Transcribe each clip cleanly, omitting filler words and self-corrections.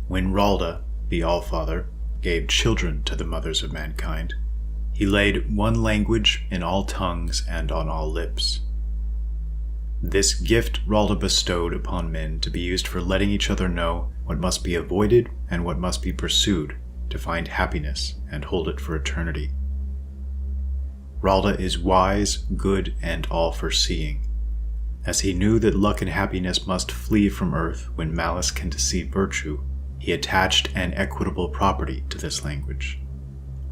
When Ralda, the Allfather, gave children to the mothers of mankind, he laid one language in all tongues and on all lips. This gift Ralda bestowed upon men to be used for letting each other know what must be avoided and what must be pursued to find happiness and hold it for eternity. Ralda is wise, good, and all-foreseeing. As he knew that luck and happiness must flee from earth when malice can deceive virtue, he attached an equitable property to this language.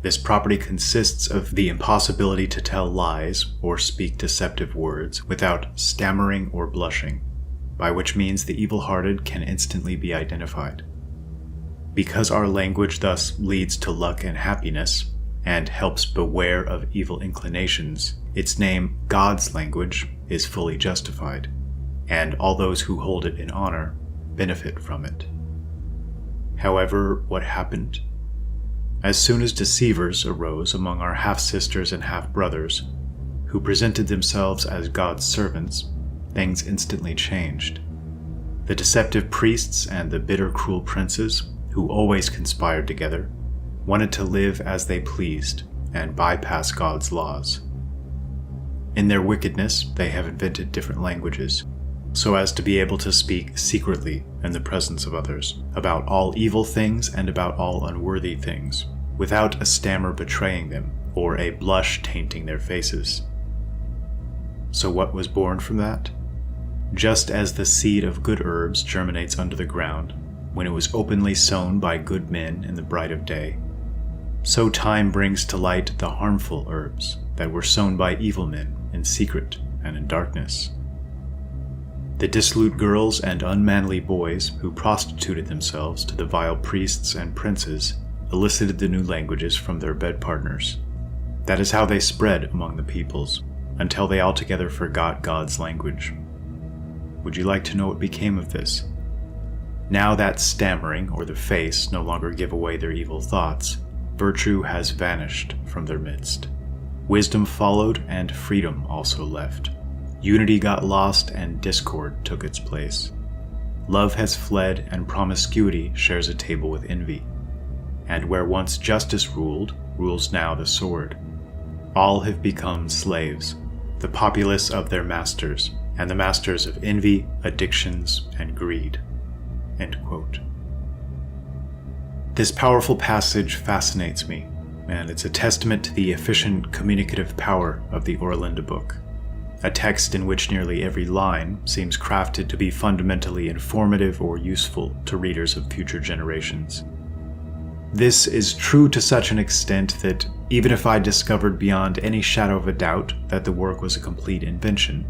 This property consists of the impossibility to tell lies or speak deceptive words without stammering or blushing, by which means the evil-hearted can instantly be identified. Because our language thus leads to luck and happiness, and helps beware of evil inclinations, its name, God's language, is fully justified, and all those who hold it in honor benefit from it. However, what happened? As soon as deceivers arose among our half-sisters and half-brothers, who presented themselves as God's servants, things instantly changed. The deceptive priests and the bitter, cruel princes, who always conspired together, wanted to live as they pleased and bypass God's laws. In their wickedness, they have invented different languages, so as to be able to speak secretly in the presence of others about all evil things and about all unworthy things, without a stammer betraying them or a blush tainting their faces. So what was born from that? Just as the seed of good herbs germinates under the ground when it was openly sown by good men in the bright of day, so time brings to light the harmful herbs that were sown by evil men in secret and in darkness. The dissolute girls and unmanly boys who prostituted themselves to the vile priests and princes elicited the new languages from their bed partners. That is how they spread among the peoples, until they altogether forgot God's language. Would you like to know what became of this? Now that stammering or the face no longer give away their evil thoughts, virtue has vanished from their midst. Wisdom followed, and freedom also left. Unity got lost, and discord took its place. Love has fled, and promiscuity shares a table with envy. And where once justice ruled, rules now the sword. All have become slaves, the populace of their masters, and the masters of envy, addictions, and greed." End quote. This powerful passage fascinates me, and it's a testament to the efficient communicative power of the Oera book, a text in which nearly every line seems crafted to be fundamentally informative or useful to readers of future generations. This is true to such an extent that even if I discovered beyond any shadow of a doubt that the work was a complete invention,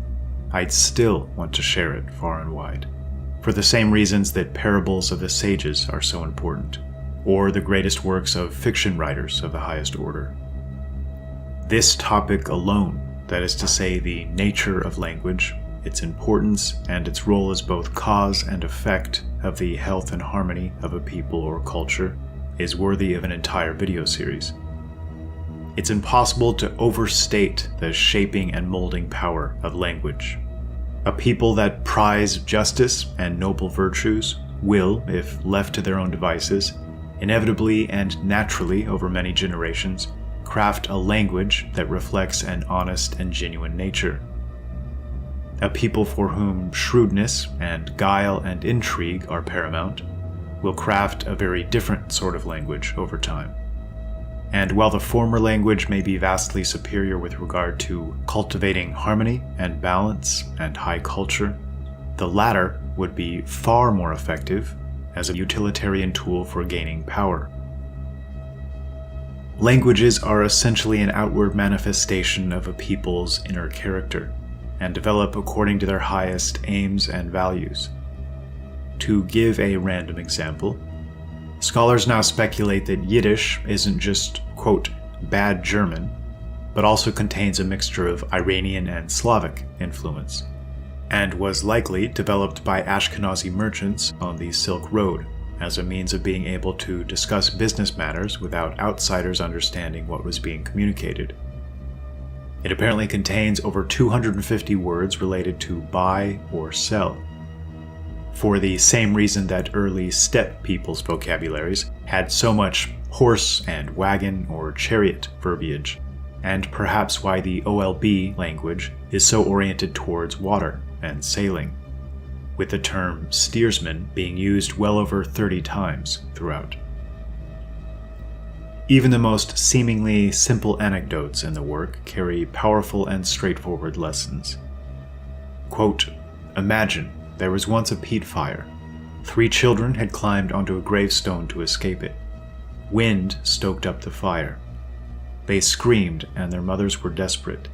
I'd still want to share it far and wide, for the same reasons that parables of the sages are so important, or the greatest works of fiction writers of the highest order. This topic alone, that is to say the nature of language, its importance, and its role as both cause and effect of the health and harmony of a people or culture, is worthy of an entire video series. It's impossible to overstate the shaping and molding power of language. A people that prize justice and noble virtues will, if left to their own devices, inevitably and naturally over many generations, craft a language that reflects an honest and genuine nature. A people for whom shrewdness and guile and intrigue are paramount will craft a very different sort of language over time. And while the former language may be vastly superior with regard to cultivating harmony and balance and high culture, the latter would be far more effective as a utilitarian tool for gaining power. Languages are essentially an outward manifestation of a people's inner character, and develop according to their highest aims and values. To give a random example, scholars now speculate that Yiddish isn't just, quote, bad German, but also contains a mixture of Iranian and Slavic influence, and was likely developed by Ashkenazi merchants on the Silk Road as a means of being able to discuss business matters without outsiders understanding what was being communicated. It apparently contains over 250 words related to buy or sell. for the same reason that early steppe people's vocabularies had so much horse and wagon or chariot verbiage, and perhaps why the OLB language is so oriented towards water and sailing, with the term steersman being used well over 30 times throughout. Even the most seemingly simple anecdotes in the work carry powerful and straightforward lessons. Quote, "Imagine there was once a peat fire. 3 children had climbed onto a gravestone to escape it. Wind stoked up the fire. They screamed and their mothers were desperate.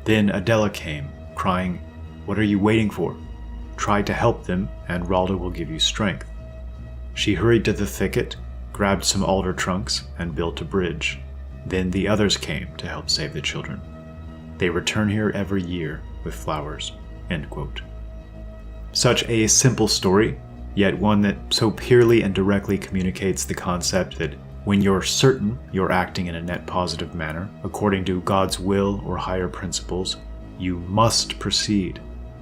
Then Adela came, crying, 'What are you waiting for? Try to help them and Ralda will give you strength.' She hurried to the thicket, grabbed some alder trunks, and built a bridge. Then the others came to help save the children. They return here every year with flowers." End quote. Such a simple story, yet one that so purely and directly communicates the concept that when you're certain you're acting in a net positive manner, according to God's will or higher principles, you must proceed,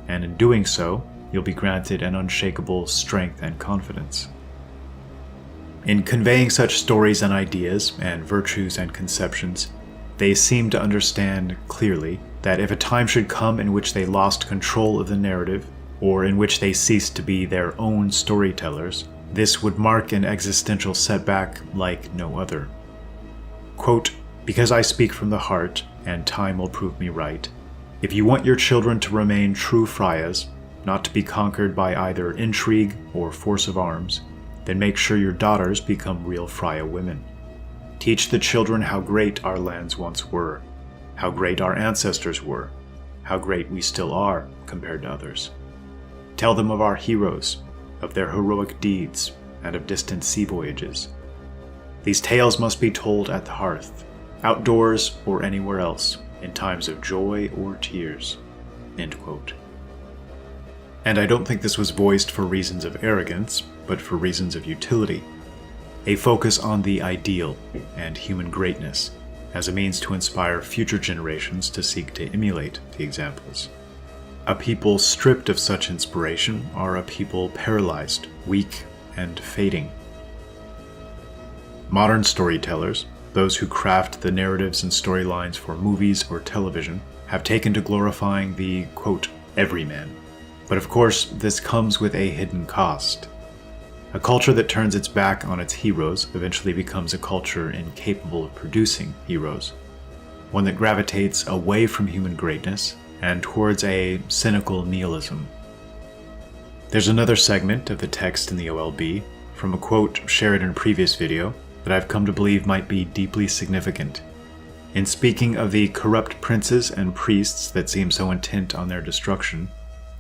and in doing so, you'll be granted an unshakable strength and confidence. In conveying such stories and ideas, and virtues and conceptions, they seem to understand clearly that if a time should come in which they lost control of the narrative, or in which they ceased to be their own storytellers, this would mark an existential setback like no other. Quote, "Because I speak from the heart, and time will prove me right, if you want your children to remain true Freyas, not to be conquered by either intrigue or force of arms, then make sure your daughters become real Freya women. Teach the children how great our lands once were, how great our ancestors were, how great we still are compared to others. Tell them of our heroes, of their heroic deeds, and of distant sea voyages. These tales must be told at the hearth, outdoors or anywhere else, in times of joy or tears." End quote. And I don't think this was voiced for reasons of arrogance, but for reasons of utility. A focus on the ideal and human greatness as a means to inspire future generations to seek to emulate the examples. A people stripped of such inspiration are a people paralyzed, weak, and fading. Modern storytellers, those who craft the narratives and storylines for movies or television, have taken to glorifying the, quote, "everyman." But of course, this comes with a hidden cost. A culture that turns its back on its heroes eventually becomes a culture incapable of producing heroes, one that gravitates away from human greatness and towards a cynical nihilism. There's another segment of the text in the OLB, from a quote shared in a previous video, that I've come to believe might be deeply significant. In speaking of the corrupt princes and priests that seem so intent on their destruction,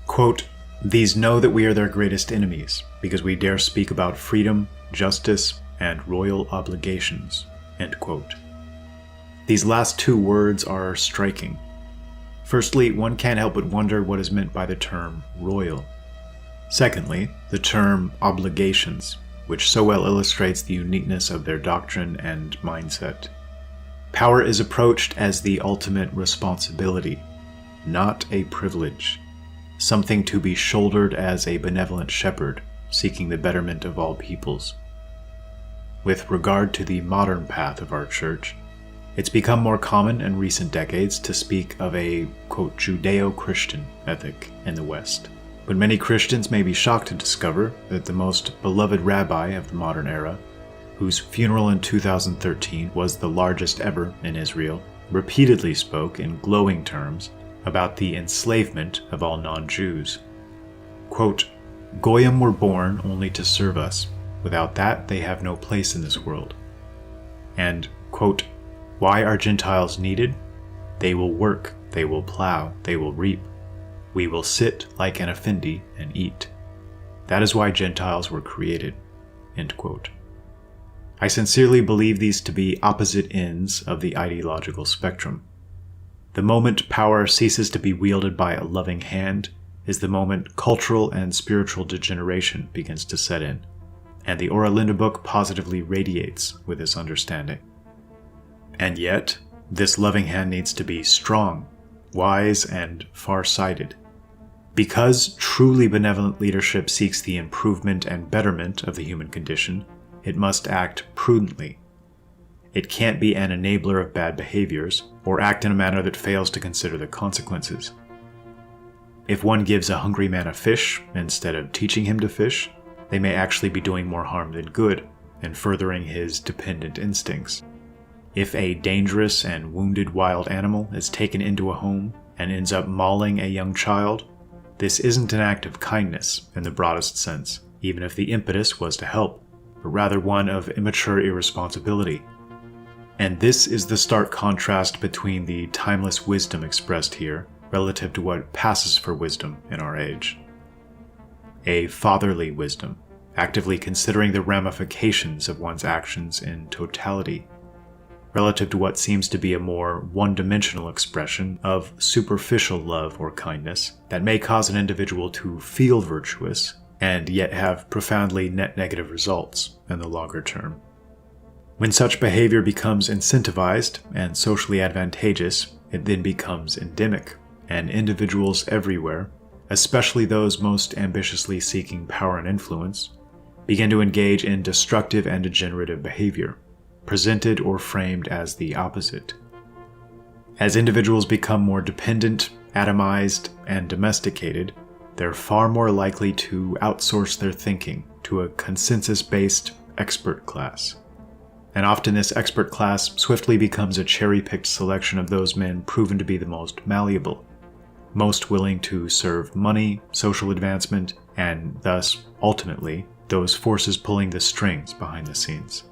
quote, "These know that we are their greatest enemies, because we dare speak about freedom, justice, and royal obligations." End quote. These last 2 words are striking. Firstly, one can't help but wonder what is meant by the term royal. Secondly, the term obligations, which so well illustrates the uniqueness of their doctrine and mindset. Power is approached as the ultimate responsibility, not a privilege, something to be shouldered as a benevolent shepherd seeking the betterment of all peoples. With regard to the modern path of our church, it's become more common in recent decades to speak of a, quote, Judeo-Christian ethic in the West. But many Christians may be shocked to discover that the most beloved rabbi of the modern era, whose funeral in 2013 was the largest ever in Israel, repeatedly spoke in glowing terms about the enslavement of all non-Jews. Quote, "Goyim were born only to serve us. Without that, they have no place in this world." And, quote, "Why are Gentiles needed? They will work, they will plow, they will reap. We will sit like an effendi and eat. That is why Gentiles were created." End quote. I sincerely believe these to be opposite ends of the ideological spectrum. The moment power ceases to be wielded by a loving hand is the moment cultural and spiritual degeneration begins to set in, and the Oera book positively radiates with this understanding. And yet, this loving hand needs to be strong, wise, and far-sighted. Because truly benevolent leadership seeks the improvement and betterment of the human condition, it must act prudently. It can't be an enabler of bad behaviors, or act in a manner that fails to consider the consequences. If one gives a hungry man a fish instead of teaching him to fish, they may actually be doing more harm than good, and furthering his dependent instincts. If a dangerous and wounded wild animal is taken into a home and ends up mauling a young child, this isn't an act of kindness in the broadest sense, even if the impetus was to help, but rather one of immature irresponsibility. And this is the stark contrast between the timeless wisdom expressed here relative to what passes for wisdom in our age. A fatherly wisdom, actively considering the ramifications of one's actions in totality, relative to what seems to be a more one-dimensional expression of superficial love or kindness that may cause an individual to feel virtuous and yet have profoundly net negative results in the longer term. When such behavior becomes incentivized and socially advantageous, it then becomes endemic, and individuals everywhere, especially those most ambitiously seeking power and influence, begin to engage in destructive and degenerative behavior, presented or framed as the opposite. As individuals become more dependent, atomized, and domesticated, they're far more likely to outsource their thinking to a consensus-based expert class. And often this expert class swiftly becomes a cherry-picked selection of those men proven to be the most malleable, most willing to serve money, social advancement, and thus, ultimately, those forces pulling the strings behind the scenes.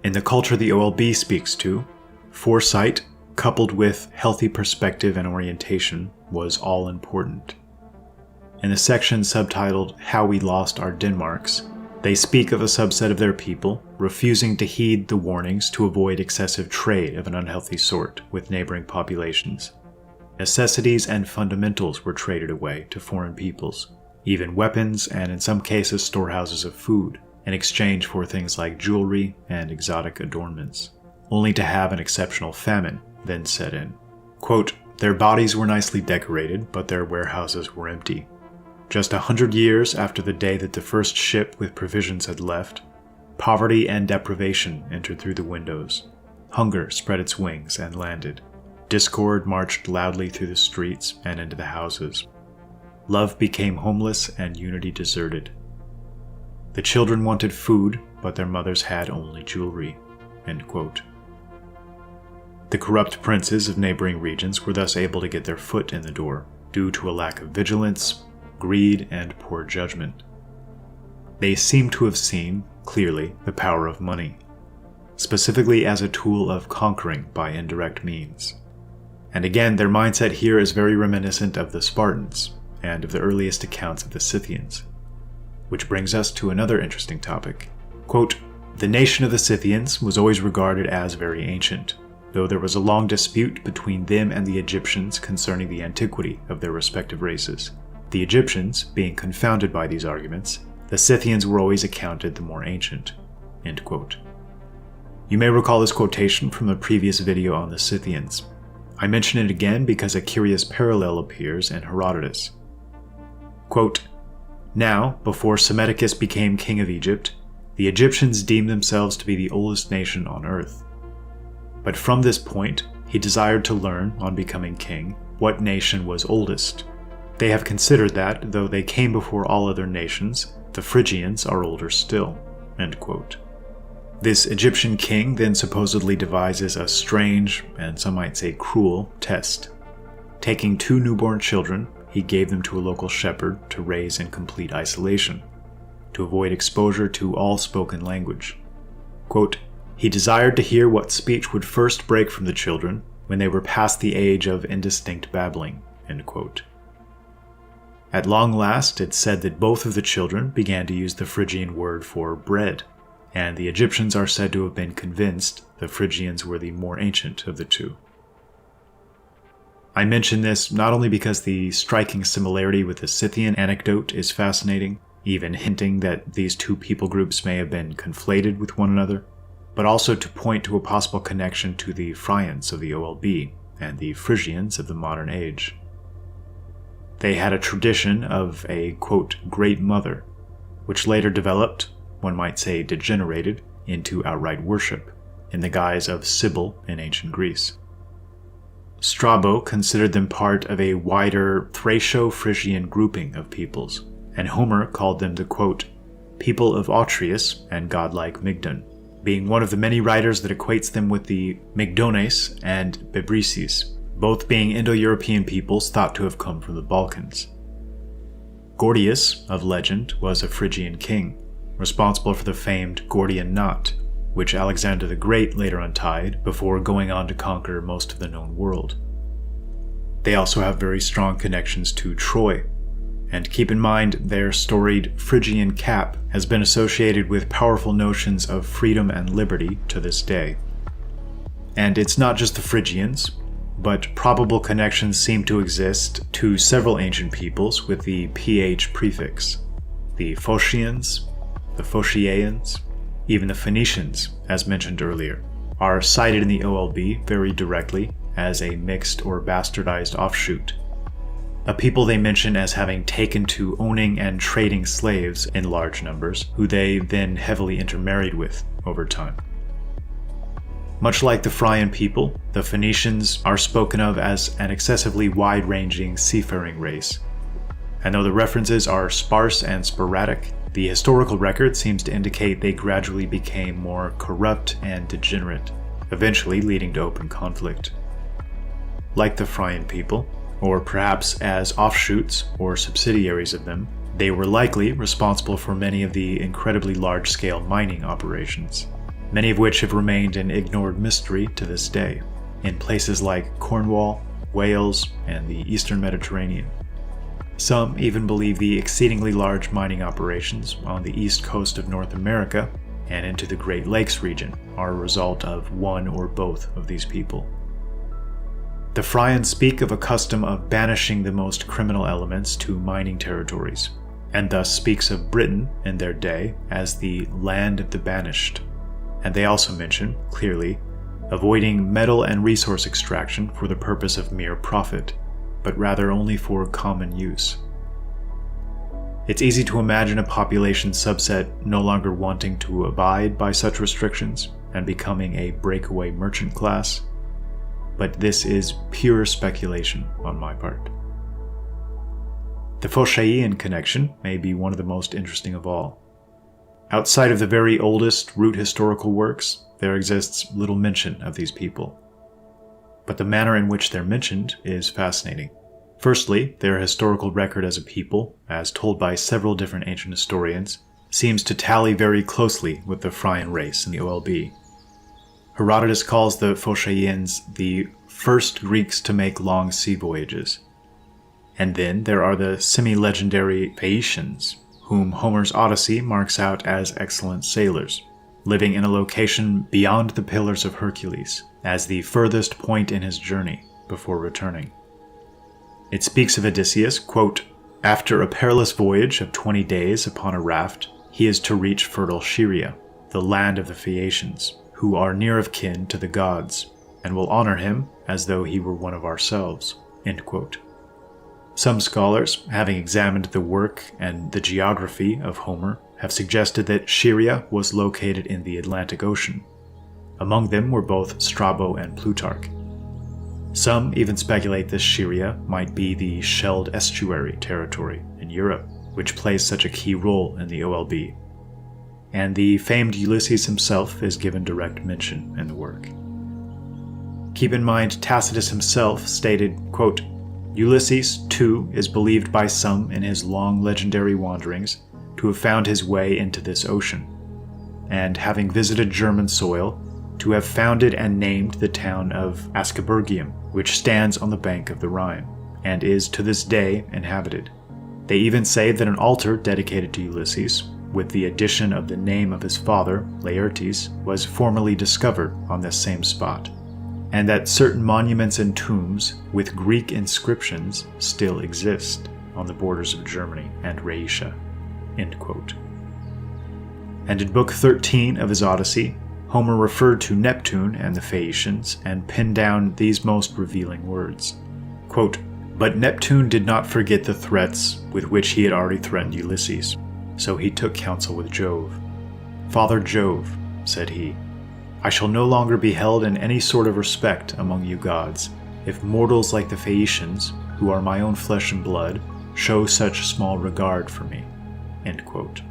In the culture the OLB speaks to, foresight, coupled with healthy perspective and orientation, was all important. In the section subtitled How We Lost Our Denmarks, they speak of a subset of their people refusing to heed the warnings to avoid excessive trade of an unhealthy sort with neighboring populations. Necessities and fundamentals were traded away to foreign peoples, even weapons and in some cases storehouses of food, in exchange for things like jewelry and exotic adornments, only to have an exceptional famine then set in. Quote, "Their bodies were nicely decorated, but their warehouses were empty. Just 100 years after the day that the first ship with provisions had left, poverty and deprivation entered through the windows. Hunger spread its wings and landed. Discord marched loudly through the streets and into the houses. Love became homeless and unity deserted. The children wanted food, but their mothers had only jewelry." End quote. The corrupt princes of neighboring regions were thus able to get their foot in the door, due to a lack of vigilance, greed, and poor judgment. They seem to have seen, clearly, the power of money, specifically as a tool of conquering by indirect means. And again, their mindset here is very reminiscent of the Spartans, and of the earliest accounts of the Scythians. Which brings us to another interesting topic. Quote, "The nation of the Scythians was always regarded as very ancient, though there was a long dispute between them and the Egyptians concerning the antiquity of their respective races. The Egyptians, being confounded by these arguments, the Scythians were always accounted the more ancient." End quote. You may recall this quotation from the previous video on the Scythians. I mention it again because a curious parallel appears in Herodotus. Quote, "Now, before Psammetichus became king of Egypt, the Egyptians deemed themselves to be the oldest nation on earth. But from this point, he desired to learn, on becoming king, what nation was oldest. They have considered that, though they came before all other nations, the Phrygians are older still." End quote. This Egyptian king then supposedly devises a strange, and some might say cruel, test. Taking 2 newborn children, he gave them to a local shepherd to raise in complete isolation, to avoid exposure to all spoken language. Quote, "He desired to hear what speech would first break from the children when they were past the age of indistinct babbling." End quote. At long last, it's said that both of the children began to use the Phrygian word for bread, and the Egyptians are said to have been convinced the Phrygians were the more ancient of the two. I mention this not only because the striking similarity with the Scythian anecdote is fascinating, even hinting that these two people groups may have been conflated with one another, but also to point to a possible connection to the Phryans of the OLB and the Phrygians of the modern age. they had a tradition of a, quote, great mother, which later developed, one might say degenerated, into outright worship, in the guise of Sibyl in ancient Greece. Strabo considered them part of a wider Thraco-Phrygian grouping of peoples, and Homer called them the, quote, people of Atreus and godlike Mygdon, being one of the many writers that equates them with the Mygdones and Bebryces, both being Indo-European peoples thought to have come from the Balkans. Gordius, of legend, was a Phrygian king, responsible for the famed Gordian knot, which Alexander the Great later untied before going on to conquer most of the known world. They also have very strong connections to Troy, and keep in mind their storied Phrygian cap has been associated with powerful notions of freedom and liberty to this day. And it's not just the Phrygians, but probable connections seem to exist to several ancient peoples with the PH prefix. The Phocians, the Phociaeans, even the Phoenicians, as mentioned earlier, are cited in the OLB very directly as a mixed or bastardized offshoot, a people they mention as having taken to owning and trading slaves in large numbers, who they then heavily intermarried with over time. Much like the Phrygian people, the Phoenicians are spoken of as an excessively wide-ranging seafaring race, and though the references are sparse and sporadic, the historical record seems to indicate they gradually became more corrupt and degenerate, eventually leading to open conflict. Like the Phrygian people, or perhaps as offshoots or subsidiaries of them, they were likely responsible for many of the incredibly large-scale mining operations, many of which have remained an ignored mystery to this day, in places like Cornwall, Wales, and the Eastern Mediterranean. Some even believe the exceedingly large mining operations on the east coast of North America and into the Great Lakes region are a result of one or both of these people. The Phrygians speak of a custom of banishing the most criminal elements to mining territories, and thus speaks of Britain in their day as the land of the banished. And they also mention, clearly, avoiding metal and resource extraction for the purpose of mere profit, but rather only for common use. It's easy to imagine a population subset no longer wanting to abide by such restrictions and becoming a breakaway merchant class, but this is pure speculation on my part. The Phociaean connection may be one of the most interesting of all. Outside of the very oldest root historical works, there exists little mention of these people. But the manner in which they're mentioned is fascinating. Firstly, their historical record as a people, as told by several different ancient historians, seems to tally very closely with the Phrygian race in the OLB. Herodotus calls the Phociaeans the first Greeks to make long sea voyages. And then there are the semi-legendary Phaeacians, whom Homer's Odyssey marks out as excellent sailors, living in a location beyond the Pillars of Hercules, as the furthest point in his journey before returning. It speaks of Odysseus, quote, after a perilous voyage of 20 days upon a raft, he is to reach fertile Scheria, the land of the Phaeacians, who are near of kin to the gods, and will honor him as though he were one of ourselves, end quote. Some scholars, having examined the work and the geography of Homer, have suggested that Scheria was located in the Atlantic Ocean. Among them were both Strabo and Plutarch. Some even speculate this Scheria might be the Shelled Estuary territory in Europe, which plays such a key role in the OLB. And the famed Ulysses himself is given direct mention in the work. Keep in mind, Tacitus himself stated, quote, Ulysses, too, is believed by some in his long legendary wanderings to have found his way into this ocean, and having visited German soil, to have founded and named the town of Ascaburgium, which stands on the bank of the Rhine, and is to this day inhabited. They even say that an altar dedicated to Ulysses, with the addition of the name of his father, Laertes, was formerly discovered on this same spot, and that certain monuments and tombs with Greek inscriptions still exist on the borders of Germany and Rhaetia, end quote. And in Book 13 of his Odyssey, Homer referred to Neptune and the Phaeacians and pinned down these most revealing words, quote, But Neptune did not forget the threats with which he had already threatened Ulysses, so he took counsel with Jove. "Father Jove," said he, "I shall no longer be held in any sort of respect among you gods, if mortals like the Phaeacians, who are my own flesh and blood, show such small regard for me." End quote.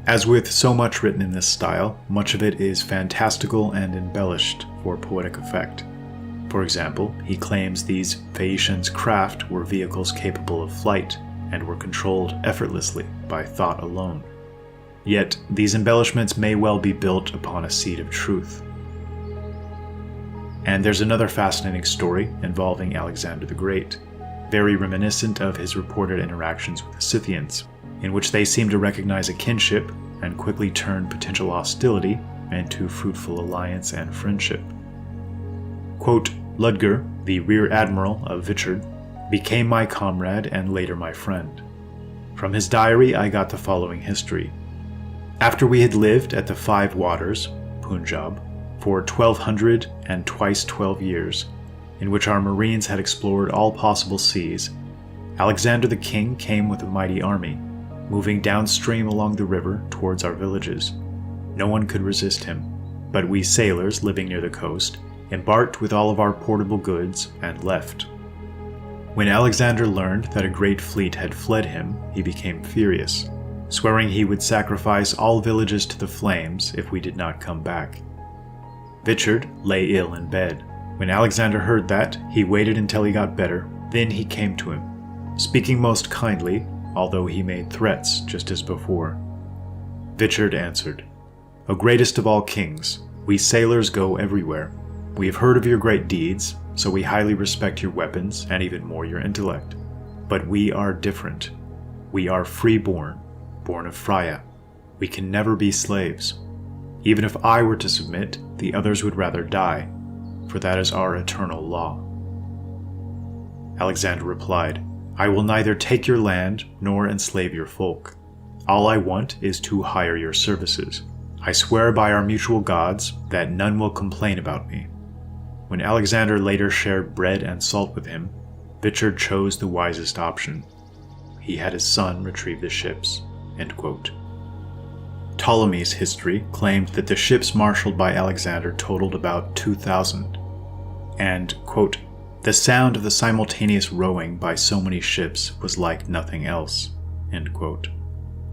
As with so much written in this style, much of it is fantastical and embellished for poetic effect. For example, he claims these Phaeacians' craft were vehicles capable of flight and were controlled effortlessly by thought alone. Yet, these embellishments may well be built upon a seed of truth. And there's another fascinating story involving Alexander the Great, very reminiscent of his reported interactions with the Scythians, in which they seem to recognize a kinship and quickly turn potential hostility into fruitful alliance and friendship. Quote, "Ludger, the rear admiral of Vichard, became my comrade and later my friend. From his diary I got the following history. After we had lived at the Five Waters, Punjab, for 1200 and twice 12 years, in which our marines had explored all possible seas, Alexander the King came with a mighty army, moving downstream along the river towards our villages. No one could resist him, but we sailors living near the coast embarked with all of our portable goods and left. When Alexander learned that a great fleet had fled him, he became furious, swearing he would sacrifice all villages to the flames if we did not come back. Vichard lay ill in bed. When Alexander heard that, he waited until he got better, then he came to him, speaking most kindly, although he made threats just as before. Vichard answered, "O greatest of all kings, we sailors go everywhere. We have heard of your great deeds, so we highly respect your weapons and even more your intellect. But we are different. We are free-born, born of Freya. We can never be slaves. Even if I were to submit, the others would rather die, for that is our eternal law." Alexander replied, "I will neither take your land nor enslave your folk. All I want is to hire your services. I swear by our mutual gods that none will complain about me." When Alexander later shared bread and salt with him, Vichard chose the wisest option. He had his son retrieve the ships. End quote. Ptolemy's history claimed that the ships marshaled by Alexander totaled about 2,000, and, quote, "The sound of the simultaneous rowing by so many ships was like nothing else," end quote,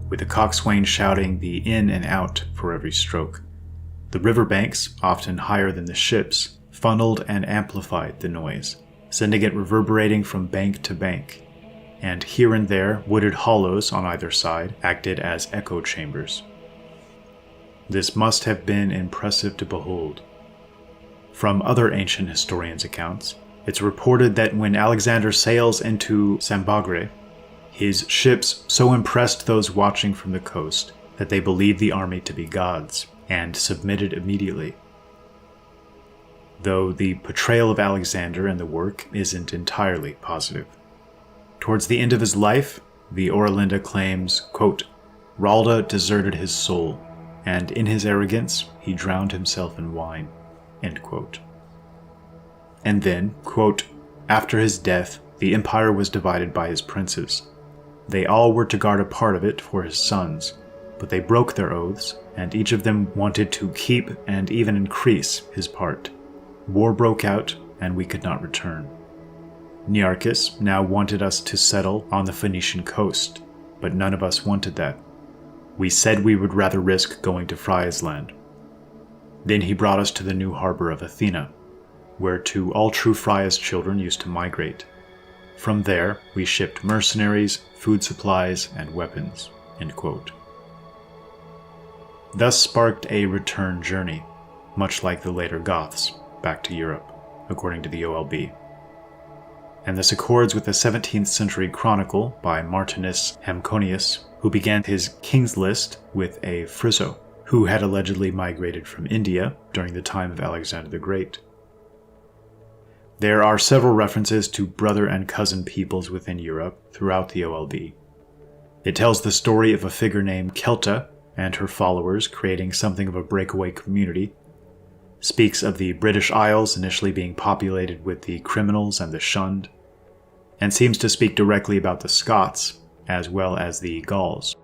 with the coxswain shouting the in and out for every stroke. The riverbanks, often higher than the ships, funneled and amplified the noise, sending it reverberating from bank to bank, and here and there wooded hollows on either side acted as echo chambers. This must have been impressive to behold. From other ancient historians' accounts, it's reported that when Alexander sails into Sambagre, his ships so impressed those watching from the coast that they believed the army to be gods, and submitted immediately. Though the portrayal of Alexander in the work isn't entirely positive. Towards the end of his life, the Oera claims, quote, "Ralda deserted his soul, and in his arrogance he drowned himself in wine," end quote. And then, quote, "After his death, the empire was divided by his princes. They all were to guard a part of it for his sons, but they broke their oaths, and each of them wanted to keep and even increase his part. War broke out, and we could not return. Nearchus now wanted us to settle on the Phoenician coast, but none of us wanted that. We said we would rather risk going to Phria's land. Then he brought us to the new harbor of Athena, where to all true Phria's children used to migrate. From there, we shipped mercenaries, food supplies, and weapons," end quote. Thus sparked a return journey, much like the later Goths, back to Europe, according to the OLB. And this accords with the 17th century chronicle by Martinus Hamconius, who began his King's List with a Friso, who had allegedly migrated from India during the time of Alexander the Great. There are several references to brother and cousin peoples within Europe throughout the OLB. It tells the story of a figure named Celta and her followers creating something of a breakaway community, speaks of the British Isles initially being populated with the criminals and the shunned, and seems to speak directly about the Scots, as well as the Gauls.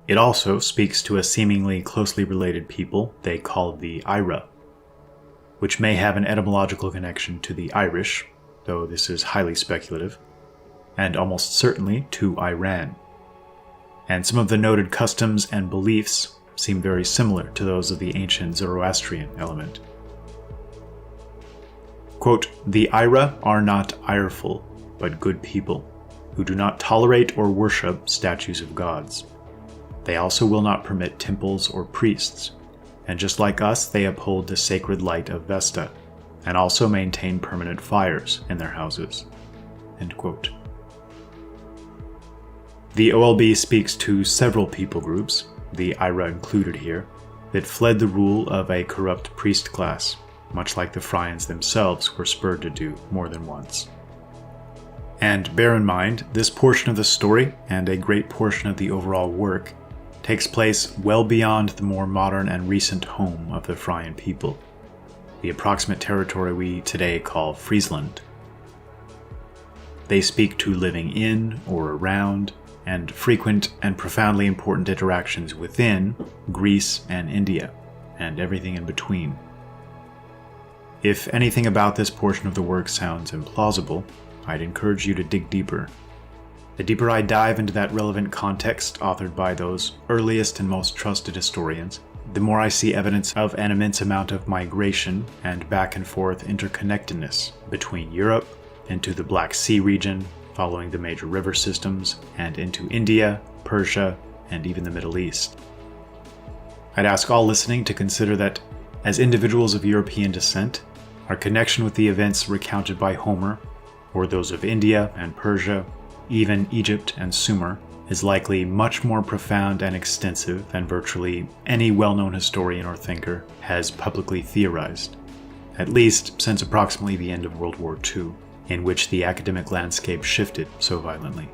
It also speaks to a seemingly closely related people they call the Oera, which may have an etymological connection to the Irish, though this is highly speculative, and almost certainly to Iran. And some of the noted customs and beliefs seem very similar to those of the ancient Zoroastrian element. Quote, "The Oera are not ireful, but good people, who do not tolerate or worship statues of gods. They also will not permit temples or priests, and just like us, they uphold the sacred light of Vesta, and also maintain permanent fires in their houses." End quote. The OLB speaks to several people groups, the Oera included here, that fled the rule of a corrupt priest class, much like the Frians themselves were spurred to do more than once. And bear in mind, this portion of the story, and a great portion of the overall work, takes place well beyond the more modern and recent home of the Frian people, the approximate territory we today call Friesland. They speak to living in or around, and frequent and profoundly important interactions within Greece and India, and everything in between. If anything about this portion of the work sounds implausible, I'd encourage you to dig deeper. The deeper I dive into that relevant context authored by those earliest and most trusted historians, the more I see evidence of an immense amount of migration and back and forth interconnectedness between Europe into the Black Sea region, following the major river systems, and into India, Persia, and even the Middle East. I'd ask all listening to consider that, as individuals of European descent, our connection with the events recounted by Homer, or those of India and Persia, even Egypt and Sumer, is likely much more profound and extensive than virtually any well-known historian or thinker has publicly theorized, at least since approximately the end of World War II, in which the academic landscape shifted so violently.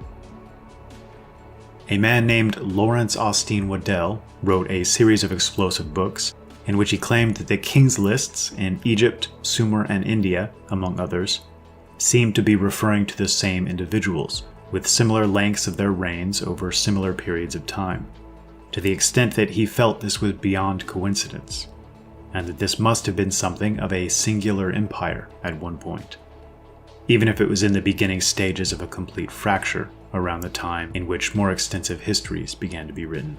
A man named Lawrence Austin Waddell wrote a series of explosive books in which he claimed that the king's lists in Egypt, Sumer, and India, among others, seemed to be referring to the same individuals, with similar lengths of their reigns over similar periods of time, to the extent that he felt this was beyond coincidence, and that this must have been something of a singular empire at one point, even if it was in the beginning stages of a complete fracture around the time in which more extensive histories began to be written.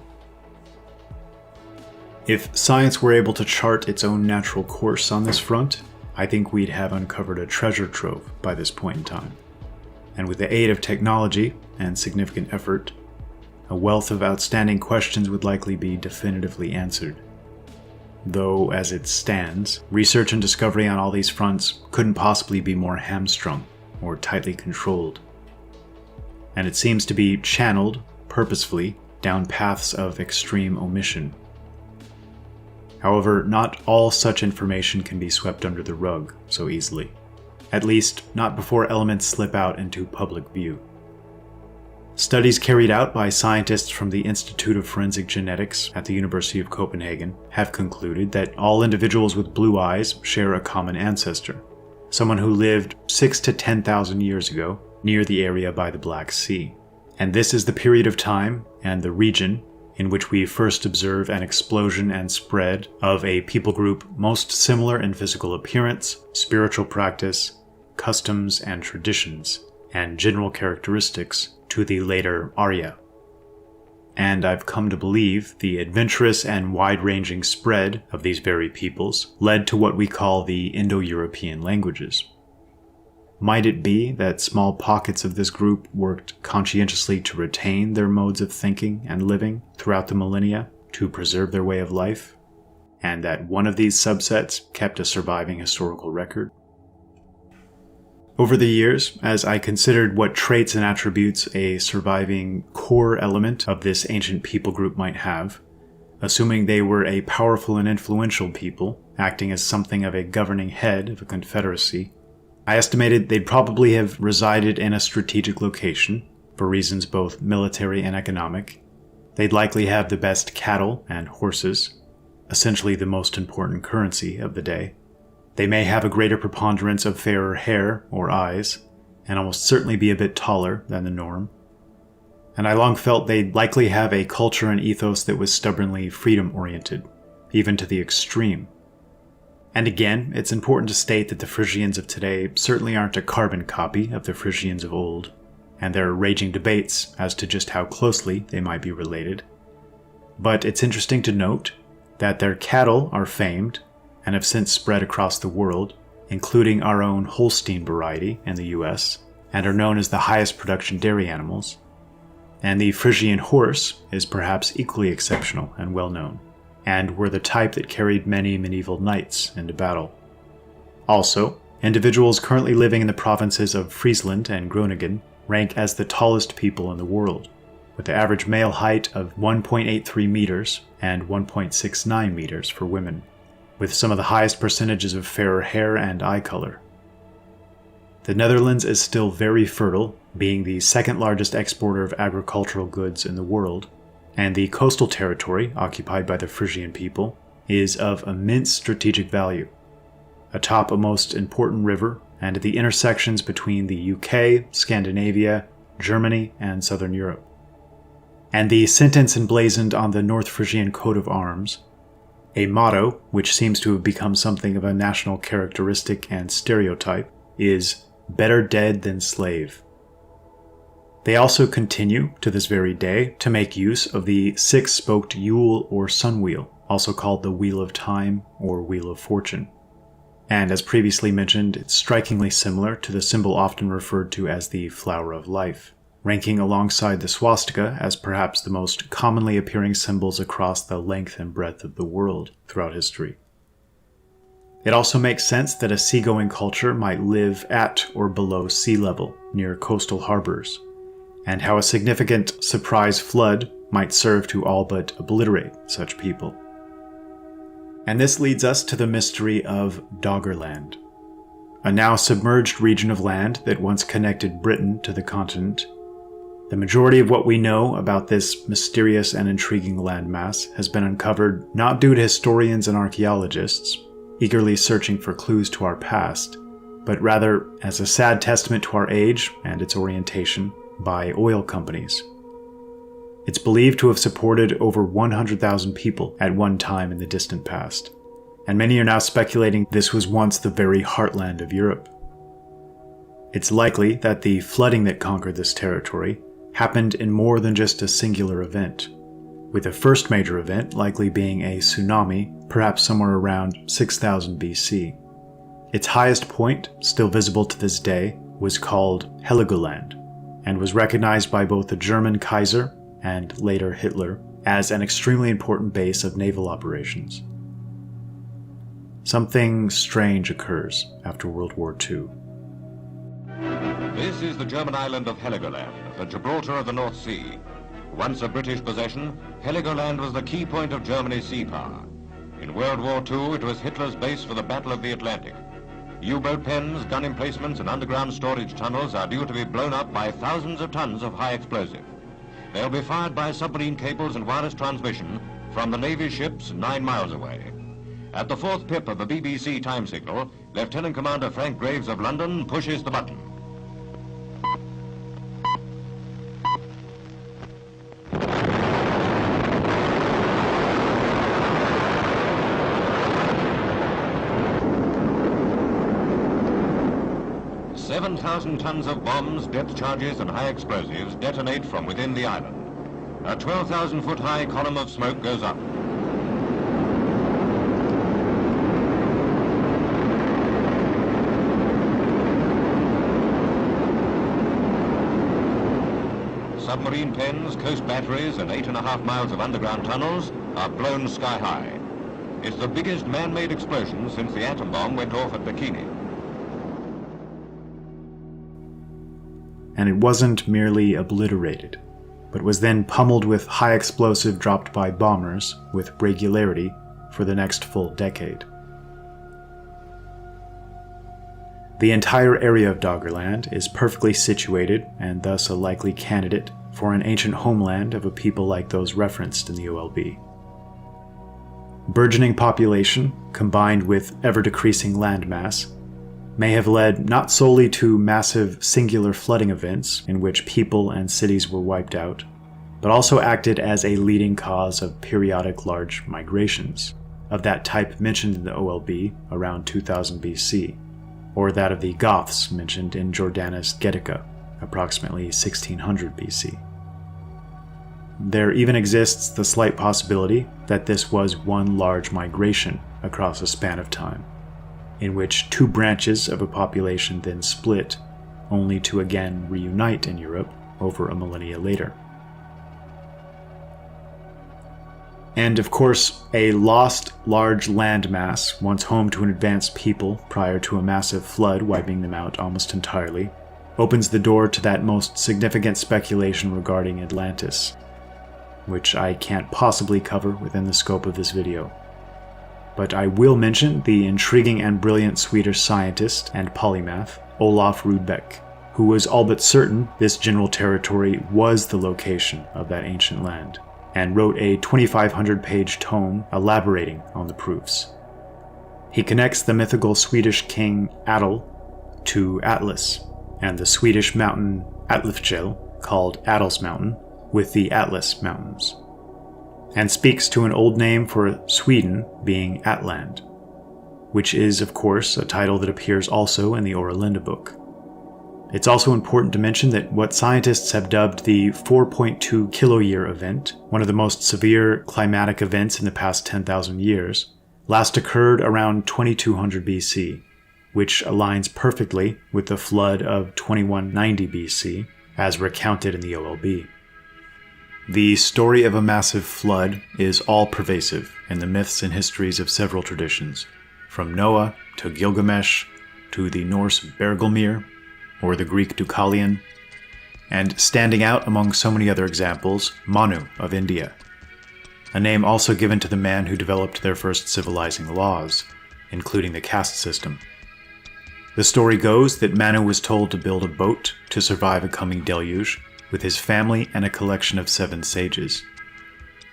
If science were able to chart its own natural course on this front, I think we'd have uncovered a treasure trove by this point in time. And with the aid of technology and significant effort, a wealth of outstanding questions would likely be definitively answered. Though, as it stands, research and discovery on all these fronts couldn't possibly be more hamstrung or tightly controlled. And it seems to be channeled, purposefully, down paths of extreme omission. However, not all such information can be swept under the rug so easily. At least, not before elements slip out into public view. Studies carried out by scientists from the Institute of Forensic Genetics at the University of Copenhagen have concluded that all individuals with blue eyes share a common ancestor, someone who lived 6,000 to 10,000 years ago near the area by the Black Sea. And this is the period of time and the region in which we first observe an explosion and spread of a people group most similar in physical appearance, spiritual practice, customs and traditions, and general characteristics to the later Arya. And I've come to believe the adventurous and wide-ranging spread of these very peoples led to what we call the Indo-European languages. Might it be that small pockets of this group worked conscientiously to retain their modes of thinking and living throughout the millennia to preserve their way of life, and that one of these subsets kept a surviving historical record? Over the years, as I considered what traits and attributes a surviving core element of this ancient people group might have, assuming they were a powerful and influential people, acting as something of a governing head of a confederacy, I estimated they'd probably have resided in a strategic location, for reasons both military and economic. They'd likely have the best cattle and horses, essentially the most important currency of the day. They may have a greater preponderance of fairer hair or eyes, and almost certainly be a bit taller than the norm. And I long felt they'd likely have a culture and ethos that was stubbornly freedom-oriented, even to the extreme. And again, it's important to state that the Frisians of today certainly aren't a carbon copy of the Frisians of old, and there are raging debates as to just how closely they might be related. But it's interesting to note that their cattle are famed and have since spread across the world, including our own Holstein variety in the US, and are known as the highest production dairy animals. And the Frisian horse is perhaps equally exceptional and well known, and were the type that carried many medieval knights into battle. Also, individuals currently living in the provinces of Friesland and Groningen rank as the tallest people in the world, with the average male height of 1.83 meters and 1.69 meters for women, with some of the highest percentages of fairer hair and eye color. The Netherlands is still very fertile, being the second largest exporter of agricultural goods in the world, and the coastal territory occupied by the Frisian people is of immense strategic value, atop a most important river and at the intersections between the UK, Scandinavia, Germany, and Southern Europe. And the sentence emblazoned on the North Frisian coat of arms, a motto which seems to have become something of a national characteristic and stereotype, is "Better dead than slave." They also continue, to this very day, to make use of the six-spoked Yule or sun wheel, also called the Wheel of Time or Wheel of Fortune. And as previously mentioned, it's strikingly similar to the symbol often referred to as the Flower of Life, ranking alongside the swastika as perhaps the most commonly appearing symbols across the length and breadth of the world throughout history. It also makes sense that a seagoing culture might live at or below sea level near coastal harbors, and how a significant surprise flood might serve to all but obliterate such people. And this leads us to the mystery of Doggerland, a now submerged region of land that once connected Britain to the continent. The majority of what we know about this mysterious and intriguing landmass has been uncovered not due to historians and archaeologists, eagerly searching for clues to our past, but rather as a sad testament to our age and its orientation by oil companies. It's believed to have supported over 100,000 people at one time in the distant past, and many are now speculating this was once the very heartland of Europe. It's likely that the flooding that conquered this territory happened in more than just a singular event, with the first major event likely being a tsunami, perhaps somewhere around 6000 BC. Its highest point, still visible to this day, was called Heligoland, and was recognized by both the German Kaiser and later Hitler as an extremely important base of naval operations. Something strange occurs after World War II. This is the German island of Heligoland, the Gibraltar of the North Sea. Once a British possession, Heligoland was the key point of Germany's sea power. In World War II, it was Hitler's base for the Battle of the Atlantic. U-boat pens, gun emplacements, and underground storage tunnels are due to be blown up by thousands of tons of high explosive. They'll be fired by submarine cables and wireless transmission from the Navy ships 9 miles away. At the fourth pip of the BBC time signal, Lieutenant Commander Frank Graves of London pushes the button. "7,000 tons of bombs, depth charges, and high explosives detonate from within the island. A 12,000-foot-high column of smoke goes up. Submarine pens, coast batteries, and 8.5 miles of underground tunnels are blown sky high. It's the biggest man-made explosion since the atom bomb went off at Bikini. And it wasn't merely obliterated, but was then pummeled with high explosive dropped by bombers with regularity for the next full decade. The entire area of Doggerland is perfectly situated and thus a likely candidate for an ancient homeland of a people like those referenced in the OLB. Burgeoning population, combined with ever-decreasing landmass, may have led not solely to massive singular flooding events in which people and cities were wiped out, but also acted as a leading cause of periodic large migrations, of that type mentioned in the OLB around 2000 BC, or that of the Goths mentioned in Jordanus Getica, approximately 1600 BC. There even exists the slight possibility that this was one large migration across a span of time, in which two branches of a population then split, only to again reunite in Europe over a millennia later. And of course, a lost large landmass, once home to an advanced people prior to a massive flood wiping them out almost entirely, opens the door to that most significant speculation regarding Atlantis, which I can't possibly cover within the scope of this video. But I will mention the intriguing and brilliant Swedish scientist and polymath Olof Rudbeck, who was all but certain this general territory was the location of that ancient land, and wrote a 2,500-page tome elaborating on the proofs. He connects the mythical Swedish king Adel to Atlas, and the Swedish mountain Atlifjäll, called Adel's Mountain, with the Atlas Mountains, and speaks to an old name for Sweden being Atland, which is, of course, a title that appears also in the Oera book. It's also important to mention that what scientists have dubbed the 4.2 kiloyear event, one of the most severe climatic events in the past 10,000 years, last occurred around 2200 BC, which aligns perfectly with the flood of 2190 BC, as recounted in the OLB. The story of a massive flood is all-pervasive in the myths and histories of several traditions, from Noah to Gilgamesh to the Norse Bergelmir or the Greek Deucalion, and standing out among so many other examples, Manu of India, a name also given to the man who developed their first civilizing laws, including the caste system. The story goes that Manu was told to build a boat to survive a coming deluge, with his family and a collection of 7 sages.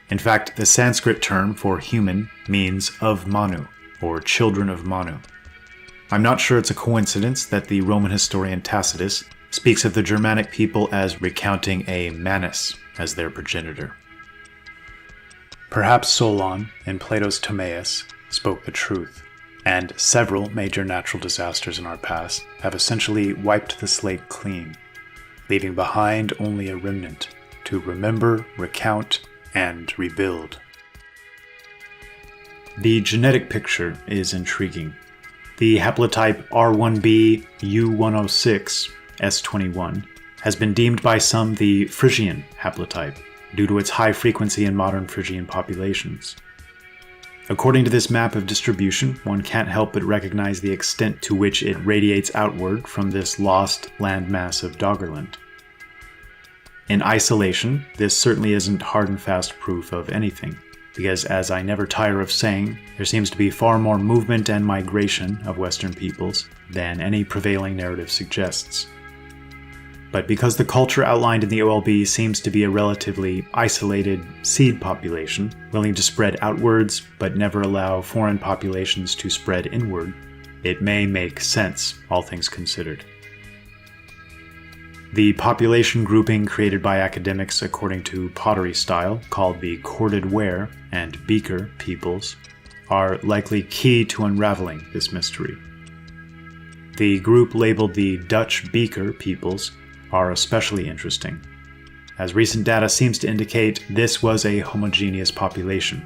In fact, the Sanskrit term for human means of Manu, or children of Manu. I'm not sure it's a coincidence that the Roman historian Tacitus speaks of the Germanic people as recounting a Manus as their progenitor. Perhaps Solon, in Plato's Timaeus, spoke the truth, and several major natural disasters in our past have essentially wiped the slate clean, leaving behind only a remnant to remember, recount, and rebuild. The genetic picture is intriguing. The haplotype R1b U106 S21 has been deemed by some the Frisian haplotype due to its high frequency in modern Frisian populations. According to this map of distribution, one can't help but recognize the extent to which it radiates outward from this lost landmass of Doggerland. In isolation, this certainly isn't hard and fast proof of anything, because as I never tire of saying, there seems to be far more movement and migration of Western peoples than any prevailing narrative suggests. But because the culture outlined in the OLB seems to be a relatively isolated seed population, willing to spread outwards but never allow foreign populations to spread inward, it may make sense, all things considered. The population grouping created by academics according to pottery style, called the corded ware and beaker peoples, are likely key to unraveling this mystery. The group labeled the Dutch beaker peoples are especially interesting, as recent data seems to indicate this was a homogeneous population,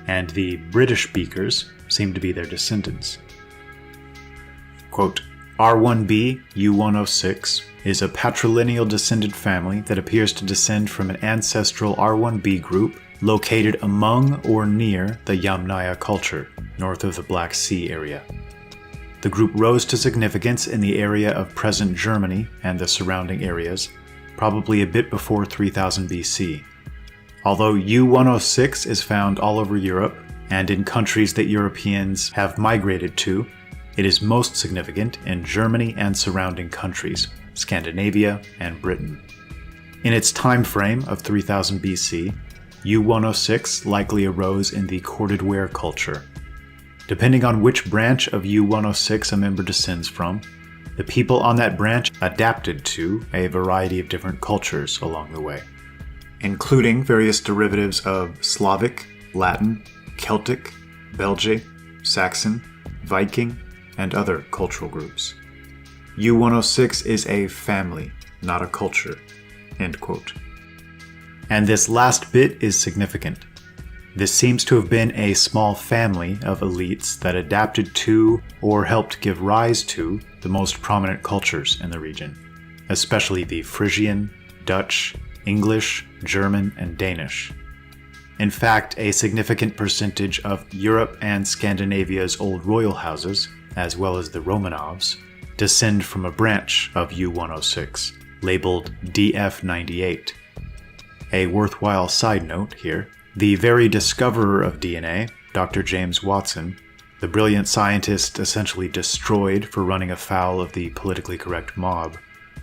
and the British beakers seem to be their descendants. Quote, R1b U106 is a patrilineal descended family that appears to descend from an ancestral R1b group located among or near the Yamnaya culture, north of the Black Sea area. The group rose to significance in the area of present Germany and the surrounding areas, probably a bit before 3000 BC. Although U106 is found all over Europe and in countries that Europeans have migrated to, it is most significant in Germany and surrounding countries, Scandinavia and Britain. In its time frame of 3000 BC, U106 likely arose in the corded ware culture. Depending on which branch of U-106 a member descends from, the people on that branch adapted to a variety of different cultures along the way, including various derivatives of Slavic, Latin, Celtic, Belgic, Saxon, Viking, and other cultural groups. U-106 is a family, not a culture." End quote. And this last bit is significant. This seems to have been a small family of elites that adapted to or helped give rise to the most prominent cultures in the region, especially the Frisian, Dutch, English, German, and Danish. In fact, a significant percentage of Europe and Scandinavia's old royal houses, as well as the Romanovs, descend from a branch of U-106, labeled DF98. A worthwhile side note here: the very discoverer of DNA, Dr. James Watson, the brilliant scientist essentially destroyed for running afoul of the politically correct mob,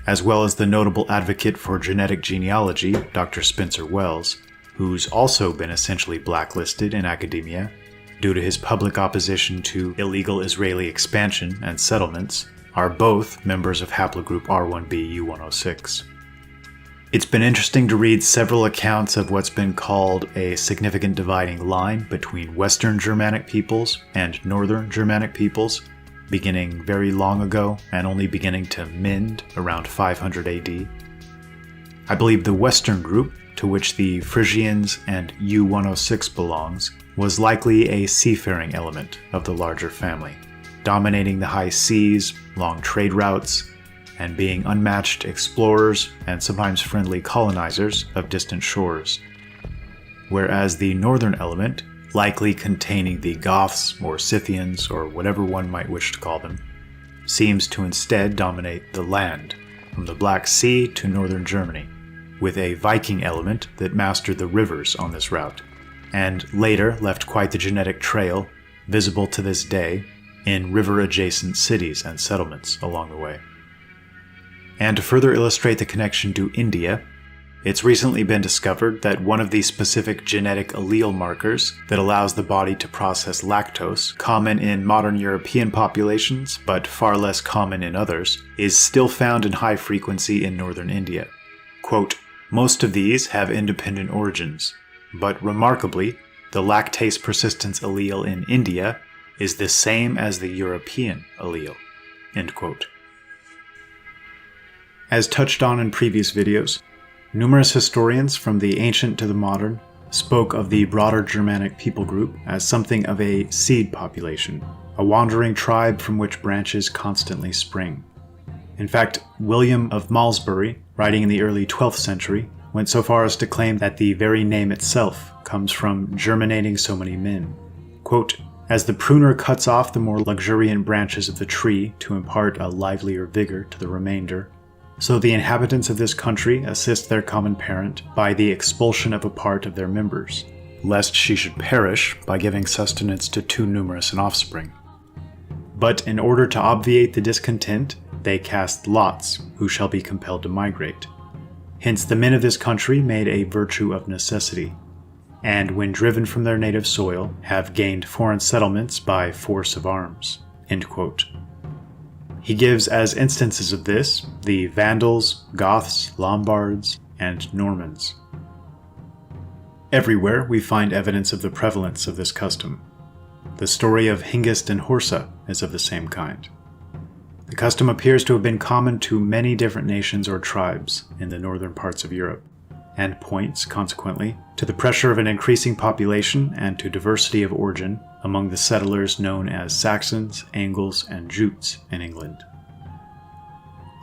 as well as the notable advocate for genetic genealogy, Dr. Spencer Wells, who's also been essentially blacklisted in academia due to his public opposition to illegal Israeli expansion and settlements, are both members of haplogroup R1b U-106. It's been interesting to read several accounts of what's been called a significant dividing line between Western Germanic peoples and Northern Germanic peoples, beginning very long ago and only beginning to mend around 500 AD. I believe the Western group, to which the Frisians and U-106 belongs, was likely a seafaring element of the larger family, dominating the high seas, long trade routes, and being unmatched explorers and sometimes friendly colonizers of distant shores. Whereas the northern element, likely containing the Goths or Scythians or whatever one might wish to call them, seems to instead dominate the land, from the Black Sea to northern Germany, with a Viking element that mastered the rivers on this route, and later left quite the genetic trail, visible to this day, in river-adjacent cities and settlements along the way. And to further illustrate the connection to India, it's recently been discovered that one of the specific genetic allele markers that allows the body to process lactose, common in modern European populations but far less common in others, is still found in high frequency in northern India. Quote, "Most of these have independent origins, but remarkably, the lactase persistence allele in India is the same as the European allele." End quote. As touched on in previous videos, numerous historians from the ancient to the modern spoke of the broader Germanic people group as something of a seed population, a wandering tribe from which branches constantly spring. In fact, William of Malmesbury, writing in the early 12th century, went so far as to claim that the very name itself comes from germinating so many men. Quote, "As the pruner cuts off the more luxuriant branches of the tree to impart a livelier vigor to the remainder, so the inhabitants of this country assist their common parent by the expulsion of a part of their members, lest she should perish by giving sustenance to too numerous an offspring. But in order to obviate the discontent, they cast lots who shall be compelled to migrate. Hence the men of this country made a virtue of necessity, and when driven from their native soil, have gained foreign settlements by force of arms." End quote. He gives as instances of this the Vandals, Goths, Lombards, and Normans. Everywhere we find evidence of the prevalence of this custom. The story of Hengist and Horsa is of the same kind. The custom appears to have been common to many different nations or tribes in the northern parts of Europe, and points, consequently, to the pressure of an increasing population and to diversity of origin among the settlers known as Saxons, Angles, and Jutes in England.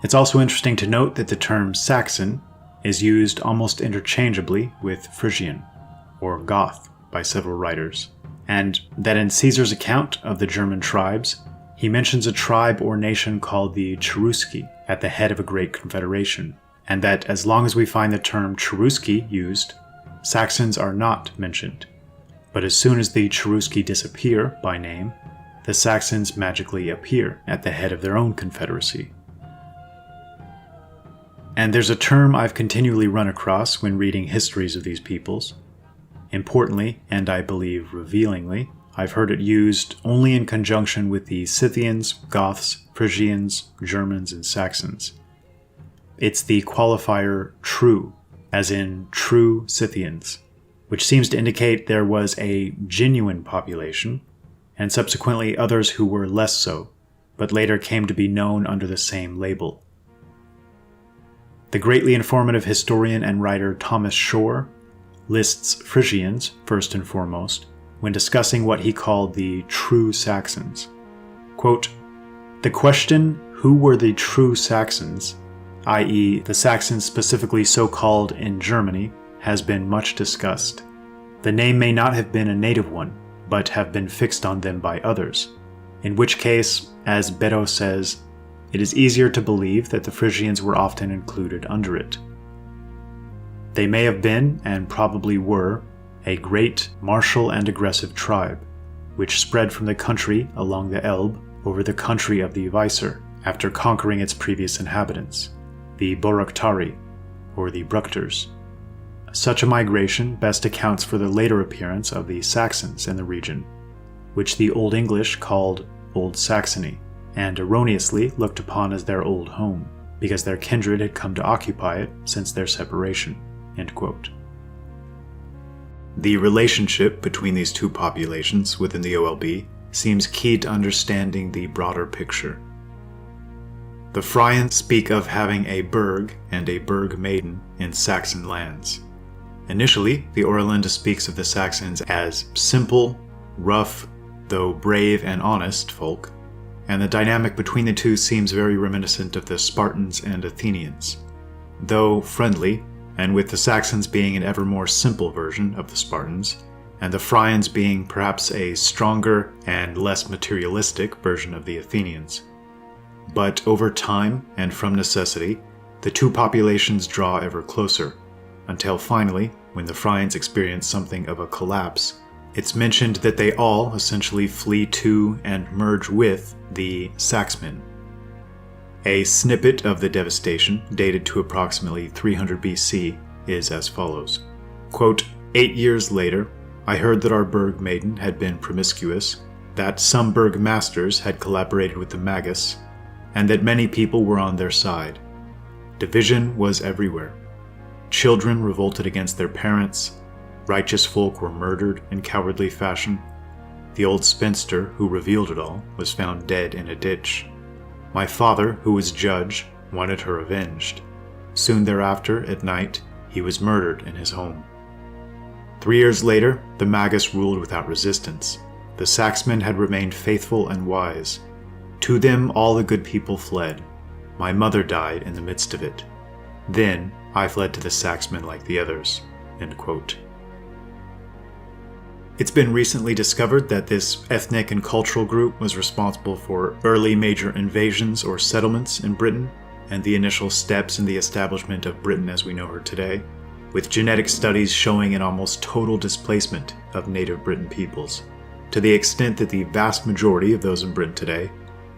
It's also interesting to note that the term Saxon is used almost interchangeably with Frisian, or Goth, by several writers, and that in Caesar's account of the German tribes, he mentions a tribe or nation called the Cherusci at the head of a great confederation, and that as long as we find the term Cherusci used, Saxons are not mentioned. But as soon as the Cherusci disappear by name, the Saxons magically appear at the head of their own confederacy. And there's a term I've continually run across when reading histories of these peoples. Importantly, and I believe revealingly, I've heard it used only in conjunction with the Scythians, Goths, Frisians, Germans, and Saxons. It's the qualifier true, as in true Scythians, which seems to indicate there was a genuine population, and subsequently others who were less so, but later came to be known under the same label. The greatly informative historian and writer Thomas Shore lists Frisians, first and foremost, when discussing what he called the true Saxons. Quote, "The question, who were the true Saxons, i.e. the Saxons specifically so called in Germany, has been much discussed. The name may not have been a native one, but have been fixed on them by others, in which case, as Beddoe says, it is easier to believe that the Frisians were often included under it. They may have been, and probably were, a great, martial and aggressive tribe, which spread from the country along the Elbe over the country of the Weser, after conquering its previous inhabitants, the Boructari, or the Bructers. Such a migration best accounts for the later appearance of the Saxons in the region, which the Old English called Old Saxony, and erroneously looked upon as their old home, because their kindred had come to occupy it since their separation." End quote. The relationship between these two populations within the OLB seems key to understanding the broader picture. The Frians speak of having a burg and a burg maiden in Saxon lands. Initially, the Oralinde speaks of the Saxons as simple, rough, though brave and honest folk, and the dynamic between the two seems very reminiscent of the Spartans and Athenians. Though friendly, and with the Saxons being an ever more simple version of the Spartans, and the Frians being perhaps a stronger and less materialistic version of the Athenians. But over time, and from necessity, the two populations draw ever closer, until finally, when the Frians experience something of a collapse, it's mentioned that they all essentially flee to and merge with the Saxmen. A snippet of the devastation, dated to approximately 300 BC, is as follows. Quote, 8 years later, I heard that our burg maiden had been promiscuous, that some burg masters had collaborated with the Magus, and that many people were on their side. Division was everywhere. Children revolted against their parents, righteous folk were murdered in cowardly fashion. The old spinster who revealed it all was found dead in a ditch. My father, who was judge, wanted her avenged. Soon thereafter, at night, he was murdered in his home. 3 years later, the Magus ruled without resistance. The Saxmen had remained faithful and wise. To them all the good people fled. My mother died in the midst of it. Then I fled to the Saxmen like the others." End quote. It's been recently discovered that this ethnic and cultural group was responsible for early major invasions or settlements in Britain, and the initial steps in the establishment of Britain as we know her today, with genetic studies showing an almost total displacement of native Briton peoples, to the extent that the vast majority of those in Britain today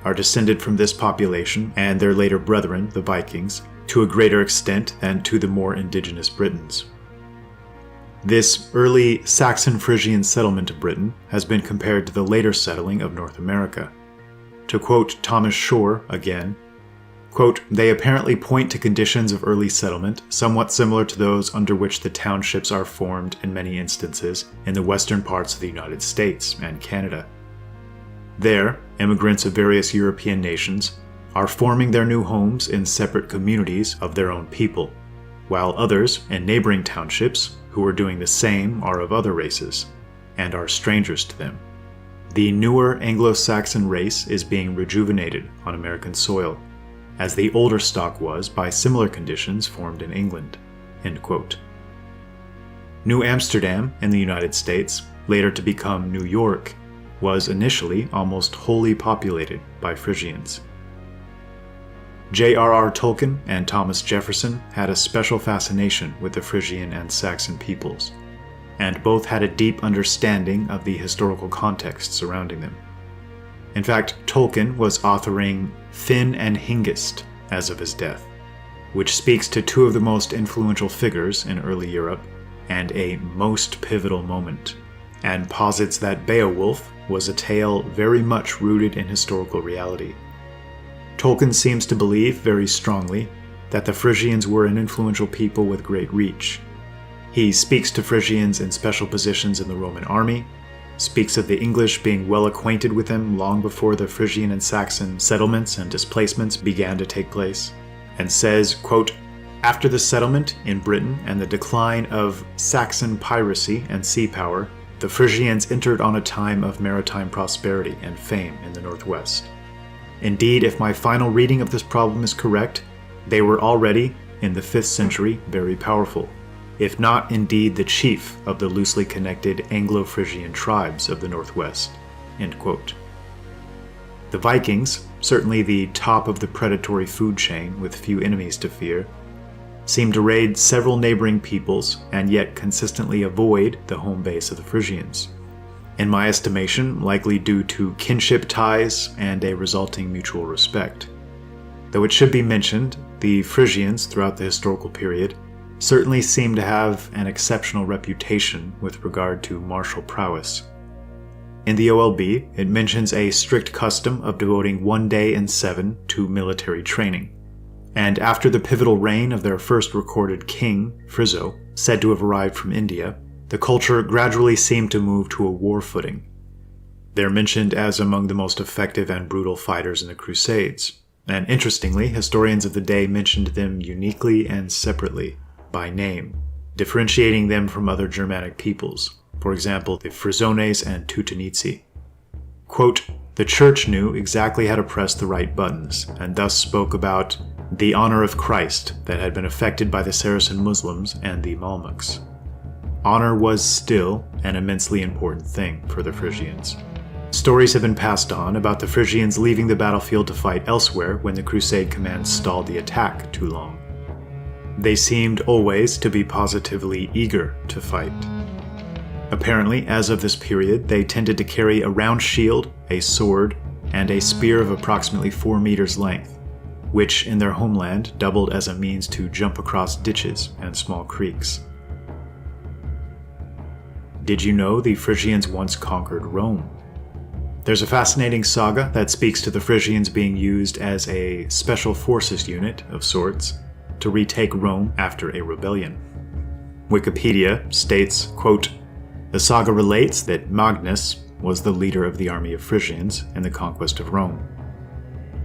are descended from this population and their later brethren, the Vikings, to a greater extent than to the more indigenous Britons. This early Saxon-Frisian settlement of Britain has been compared to the later settling of North America. To quote Thomas Shore again, quote, "They apparently point to conditions of early settlement somewhat similar to those under which the townships are formed in many instances in the western parts of the United States and Canada. There, immigrants of various European nations are forming their new homes in separate communities of their own people, while others in neighboring townships who are doing the same are of other races, and are strangers to them. The newer Anglo-Saxon race is being rejuvenated on American soil, as the older stock was by similar conditions formed in England." End quote. New Amsterdam in the United States, later to become New York, was initially almost wholly populated by Frisians. J.R.R. Tolkien and Thomas Jefferson had a special fascination with the Frisian and Saxon peoples, and both had a deep understanding of the historical context surrounding them. In fact, Tolkien was authoring Finn and Hengist as of his death, which speaks to two of the most influential figures in early Europe and a most pivotal moment. and posits that Beowulf was a tale very much rooted in historical reality. Tolkien seems to believe very strongly that the Frisians were an influential people with great reach. He speaks to Frisians in special positions in the Roman army, speaks of the English being well acquainted with them long before the Frisian and Saxon settlements and displacements began to take place, and says, quote, "After the settlement in Britain and the decline of Saxon piracy and sea power, the Frisians entered on a time of maritime prosperity and fame in the northwest. Indeed, if my final reading of this problem is correct, they were already, in the 5th century, very powerful, if not indeed the chief of the loosely connected Anglo-Frisian tribes of the northwest." End quote. The Vikings, certainly the top of the predatory food chain with few enemies to fear, seemed to raid several neighboring peoples and yet consistently avoid the home base of the Frisians. In my estimation, likely due to kinship ties and a resulting mutual respect. Though it should be mentioned, the Frisians throughout the historical period certainly seem to have an exceptional reputation with regard to martial prowess. In the OLB, it mentions a strict custom of devoting 1 day in 7 to military training. And after the pivotal reign of their first recorded king, Frisizo, said to have arrived from India, the culture gradually seemed to move to a war footing. They're mentioned as among the most effective and brutal fighters in the Crusades, and interestingly, historians of the day mentioned them uniquely and separately, by name, differentiating them from other Germanic peoples, for example the Frisones and Teutonici. Quote, "The church knew exactly how to press the right buttons, and thus spoke about the honor of Christ that had been affected by the Saracen Muslims and the Malmuks. Honor was still an immensely important thing for the Frisians. Stories have been passed on about the Frisians leaving the battlefield to fight elsewhere when the Crusade command stalled the attack too long. They seemed always to be positively eager to fight. Apparently, as of this period, they tended to carry a round shield, a sword, and a spear of approximately 4 meters length, which in their homeland doubled as a means to jump across ditches and small creeks. Did you know the Frisians once conquered Rome? There's a fascinating saga that speaks to the Frisians being used as a special forces unit of sorts to retake Rome after a rebellion. Wikipedia states, quote, "The saga relates that Magnus was the leader of the army of Frisians in the conquest of Rome.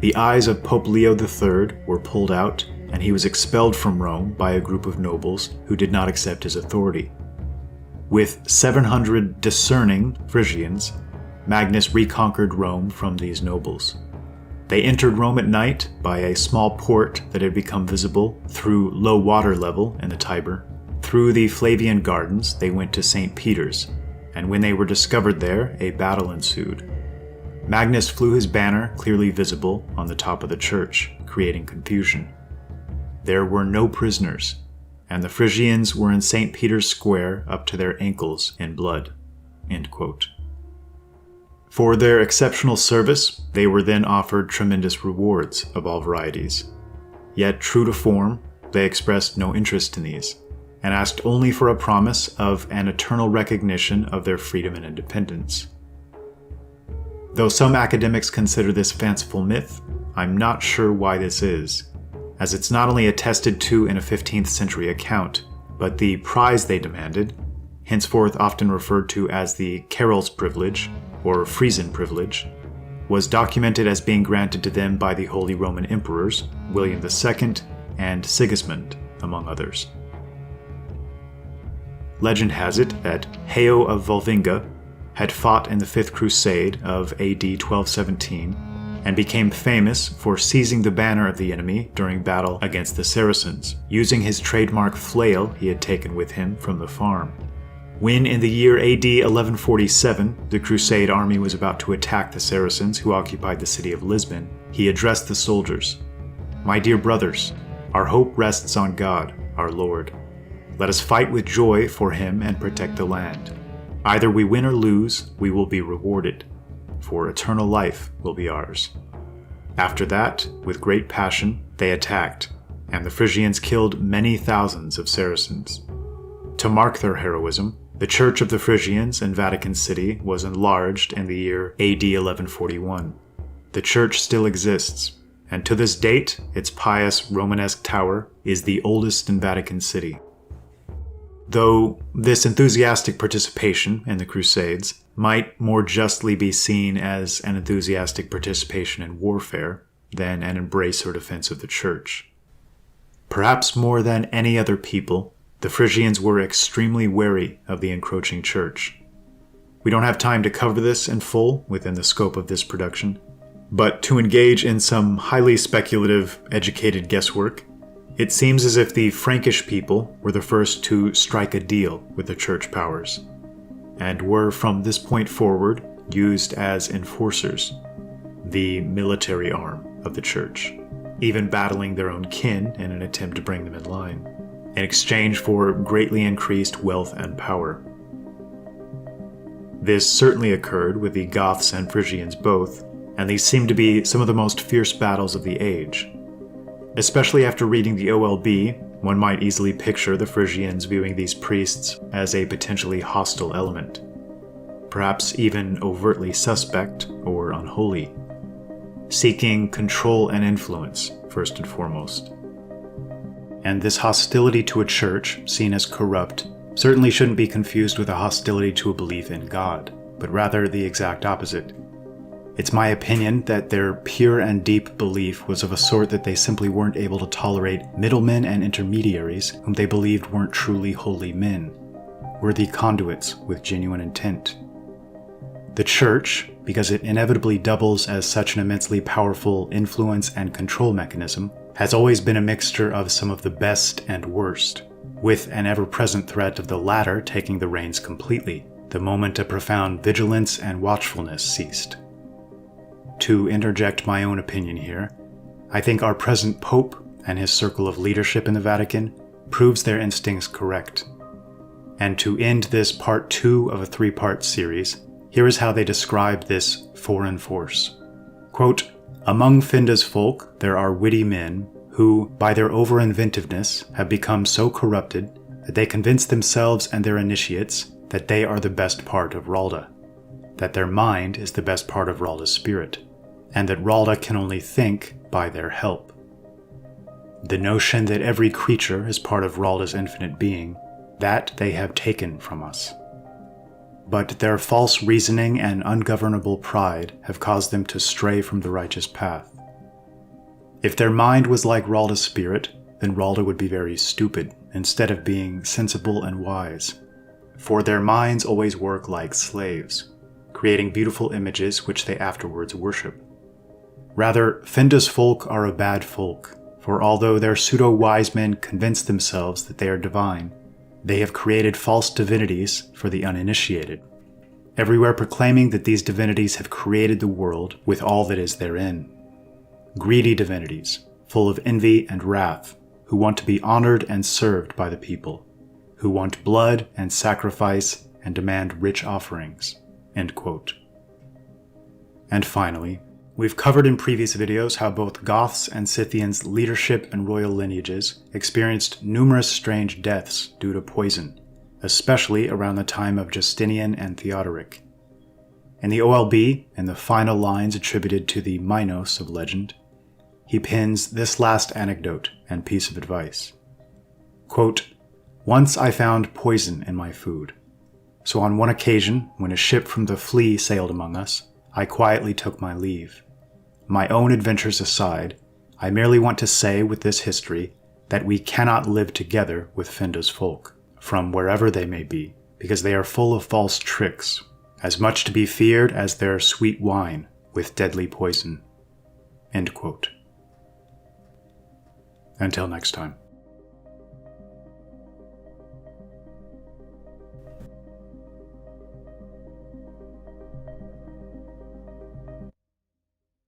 The eyes of Pope Leo III were pulled out, and he was expelled from Rome by a group of nobles who did not accept his authority. With 700 discerning Frisians, Magnus reconquered Rome from these nobles. They entered Rome at night by a small port that had become visible through low water level in the Tiber. Through the Flavian Gardens, they went to St. Peter's, and when they were discovered there, a battle ensued. Magnus flew his banner clearly visible on the top of the church, creating confusion. There were no prisoners, and the Frisians were in St. Peter's Square up to their ankles in blood." End quote. For their exceptional service, they were then offered tremendous rewards of all varieties. Yet, true to form, they expressed no interest in these, and asked only for a promise of an eternal recognition of their freedom and independence. Though some academics consider this fanciful myth, I'm not sure why this is, as it's not only attested to in a 15th century account, but the prize they demanded, henceforth often referred to as the Carol's privilege, or Frisian privilege, was documented as being granted to them by the Holy Roman Emperors, William II and Sigismund, among others. Legend has it that Heo of Volvinga had fought in the 5th Crusade of AD 1217 and became famous for seizing the banner of the enemy during battle against the Saracens, using his trademark flail he had taken with him from the farm. When in the year AD 1147, the Crusade army was about to attack the Saracens who occupied the city of Lisbon, he addressed the soldiers, "My dear brothers, our hope rests on God, our Lord. Let us fight with joy for him and protect the land. Either we win or lose, we will be rewarded, for eternal life will be ours." After that, with great passion, they attacked, and the Frisians killed many thousands of Saracens. To mark their heroism, The Church of the Frisians in Vatican City was enlarged in the year AD 1141. The church still exists, and to this date, its pious Romanesque tower is the oldest in Vatican City. Though this enthusiastic participation in the Crusades might more justly be seen as an enthusiastic participation in warfare than an embrace or defense of the church. Perhaps more than any other people, the Frisians were extremely wary of the encroaching church. We don't have time to cover this in full within the scope of this production, but to engage in some highly speculative, educated guesswork, it seems as if the Frankish people were the first to strike a deal with the church powers, and were from this point forward used as enforcers, the military arm of the church, even battling their own kin in an attempt to bring them in line, in exchange for greatly increased wealth and power. This certainly occurred with the Goths and Frisians both, and these seem to be some of the most fierce battles of the age. Especially after reading the OLB, one might easily picture the Frisians viewing these priests as a potentially hostile element, perhaps even overtly suspect or unholy, seeking control and influence first and foremost. And this hostility to a church, seen as corrupt, certainly shouldn't be confused with a hostility to a belief in God, but rather the exact opposite. It's my opinion that their pure and deep belief was of a sort that they simply weren't able to tolerate middlemen and intermediaries whom they believed weren't truly holy men, worthy conduits with genuine intent. The church, because it inevitably doubles as such an immensely powerful influence and control mechanism, has always been a mixture of some of the best and worst, with an ever-present threat of the latter taking the reins completely, the moment a profound vigilance and watchfulness ceased. To interject my own opinion here, I think our present Pope and his circle of leadership in the Vatican proves their instincts correct. And to end this part 2 of a 3-part series, here is how they describe this foreign force. Quote, "Among Finda's folk there are witty men who, by their over-inventiveness, have become so corrupted that they convince themselves and their initiates that they are the best part of Ralda, that their mind is the best part of Ralda's spirit, and that Ralda can only think by their help. The notion that every creature is part of Ralda's infinite being, that they have taken from us. But their false reasoning and ungovernable pride have caused them to stray from the righteous path. If their mind was like Ralda's spirit, then Ralda would be very stupid, instead of being sensible and wise. For their minds always work like slaves, creating beautiful images which they afterwards worship. Rather, Finda's folk are a bad folk, for although their pseudo-wise men convince themselves that they are divine, they have created false divinities for the uninitiated, everywhere proclaiming that these divinities have created the world with all that is therein. Greedy divinities, full of envy and wrath, who want to be honored and served by the people, who want blood and sacrifice and demand rich offerings." End quote. And finally, we've covered in previous videos how both Goths and Scythians' leadership and royal lineages experienced numerous strange deaths due to poison, especially around the time of Justinian and Theodoric. In the OLB, in the final lines attributed to the Minos of legend, he pins this last anecdote and piece of advice. Quote, "Once I found poison in my food. So on one occasion, when a ship from the Fleet sailed among us, I quietly took my leave. My own adventures aside, I merely want to say with this history that we cannot live together with Finda's folk, from wherever they may be, because they are full of false tricks, as much to be feared as their sweet wine with deadly poison." End quote. Until next time.